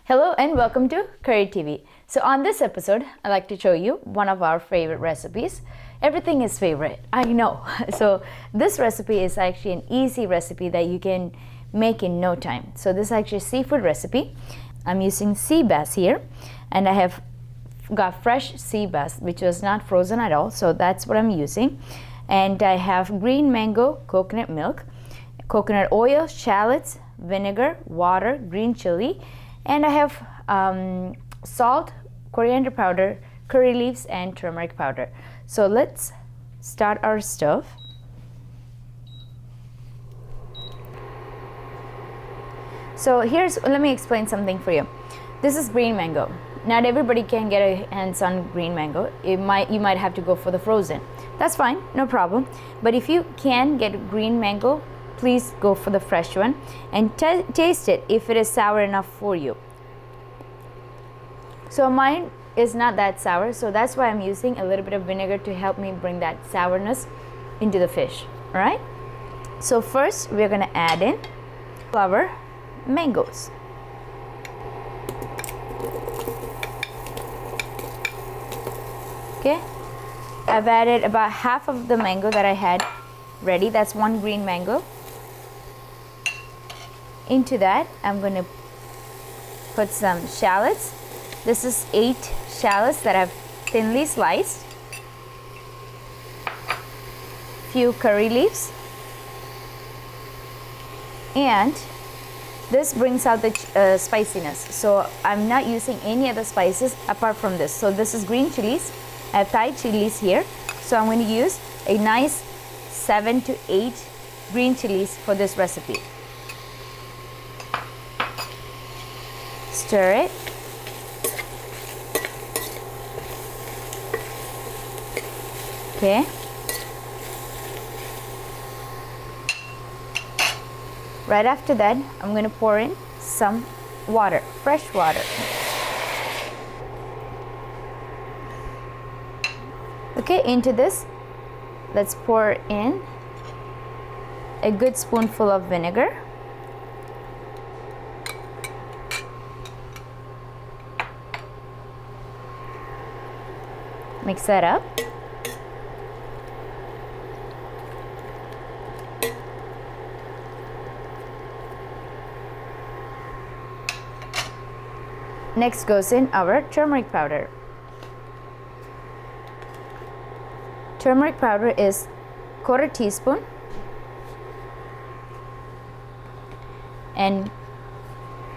Hello and welcome to Curry TV. So on this episode, I'd like to show you one of our favorite recipes. Everything is favorite, I know. So this recipe is actually an easy recipe that you can make in no time. So this is actually a seafood recipe. I'm using sea bass here, and I have got fresh sea bass, which was not frozen at all. So that's what I'm using. And I have green mango coconut milk, coconut oil, shallots, vinegar, water, green chili, and I have salt, coriander powder, curry leaves, and turmeric powder. So let's start our stove. So let me explain something for you. This is green mango. Not everybody can get a hands on green mango. You might have to go for the frozen. That's fine, no problem. But if you can get green mango, please go for the fresh one and taste it if it is sour enough for you. So mine is not that sour, so that's why I'm using a little bit of vinegar to help me bring that sourness into the fish. All right? So first we're gonna add in our mangoes. Okay, I've added about half of the mango that I had ready. That's one green mango. Into that, I'm going to put some shallots. This is 8 shallots that I've thinly sliced. Few curry leaves. And this brings out the spiciness. So I'm not using any other spices apart from this. So this is green chilies. I have Thai chilies here. So I'm going to use a nice 7 to 8 green chilies for this recipe. Stir it. Okay. Right after that, I'm going to pour in some water, fresh water. Okay, into this, let's pour in a good spoonful of vinegar. Mix that up. Next goes in our turmeric powder. Turmeric powder is 1/4 teaspoon, and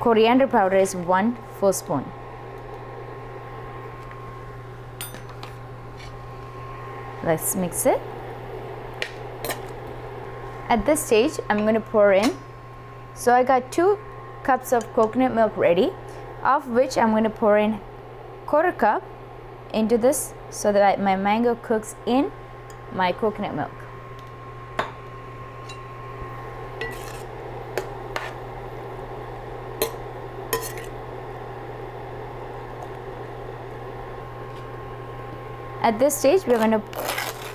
coriander powder is 1 full spoon. Let's mix it. At this stage, I'm going to pour in. So I got 2 cups of coconut milk ready, of which I'm going to pour in 1/4 cup into this so that my mango cooks in my coconut milk. At this stage, we're going to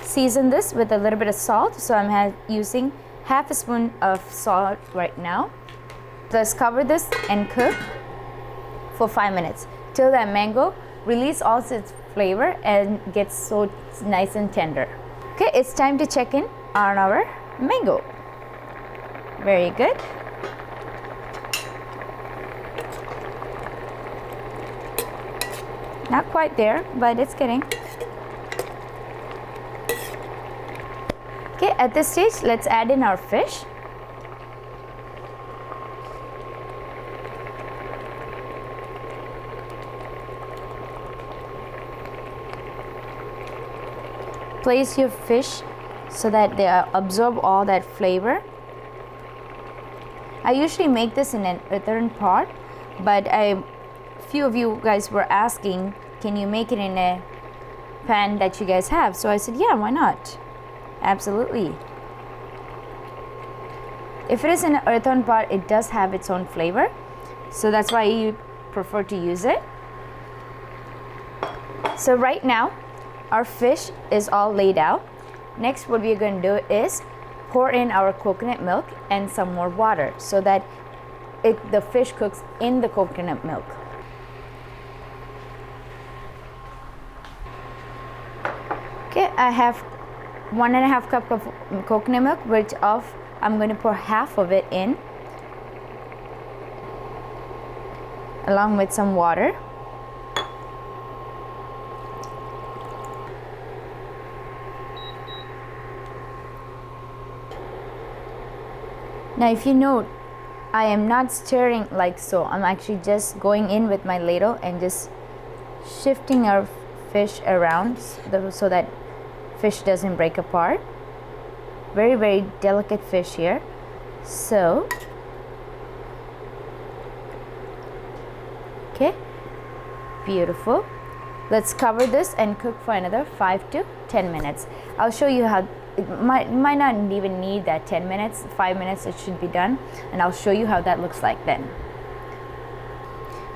season this with a little bit of salt. So I'm using half a spoon of salt right now. Let's cover this and cook for 5 minutes till that mango release all its flavor and gets so nice and tender. Okay, it's time to check in on our mango. Very good. Not quite there, but it's getting. Okay, at this stage, let's add in our fish. Place your fish so that they absorb all that flavor. I usually make this in an earthen pot, but a few of you guys were asking, can you make it in a pan that you guys have? So I said, yeah, why not? Absolutely. If it is in an earthen pot, it does have its own flavor, so that's why you prefer to use it. So right now, our fish is all laid out. Next, what we're going to do is pour in our coconut milk and some more water so that the fish cooks in the coconut milk. I have 1.5 cup of coconut milk, which I'm going to pour half of it in, along with some water. Now if you note, I am not stirring like so. I'm actually just going in with my ladle and just shifting our fish around so that fish doesn't break apart. Very, very delicate fish here. So, okay, beautiful. Let's cover this and cook for another 5 to 10 minutes. I'll show you how. It might not even need that 10 minutes, 5 minutes it should be done, and I'll show you how that looks like then.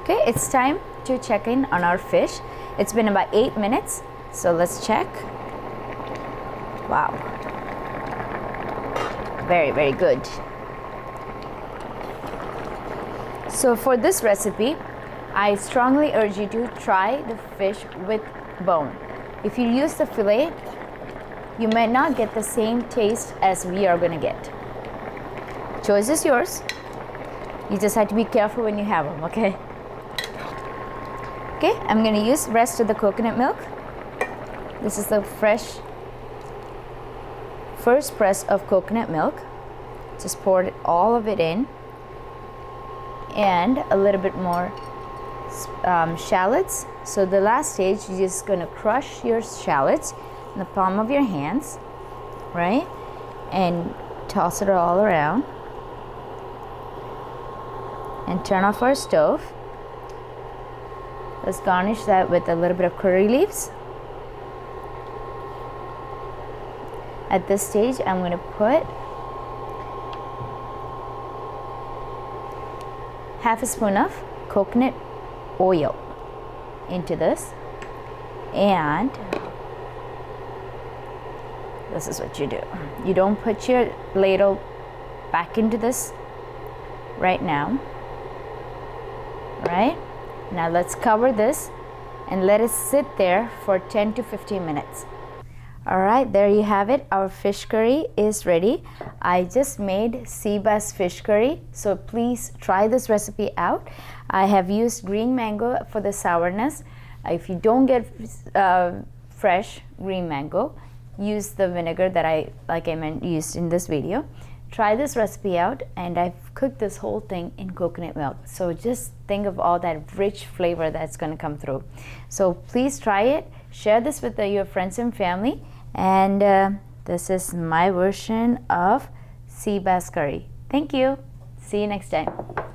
Okay, it's time to check in on our fish. It's been about 8 minutes, so let's check. Wow, very, very good. So for this recipe, I strongly urge you to try the fish with bone. If you use the fillet, you may not get the same taste as we are going to get. Choice is yours. You just have to be careful when you have them, okay? Okay, I'm going to use rest of the coconut milk. This is the fresh first press of coconut milk. Just pour all of it in, and a little bit more shallots. So the last stage, you're just going to crush your shallots in the palm of your hands, right? And toss it all around. And turn off our stove. Let's garnish that with a little bit of curry leaves. At this stage, I'm going to put half a spoon of coconut oil into this, and this is what you do. You don't put your ladle back into this right now. Right? Now let's cover this and let it sit there for 10 to 15 minutes. Alright, there you have it. Our fish curry is ready. I just made sea bass fish curry, so please try this recipe out. I have used green mango for the sourness. If you don't get fresh green mango, use the vinegar that I used in this video. Try this recipe out, and I've cooked this whole thing in coconut milk. So just think of all that rich flavor that's going to come through. So please try it. Share this with your friends and family. And this is my version of sea bass curry. Thank you. See you next time.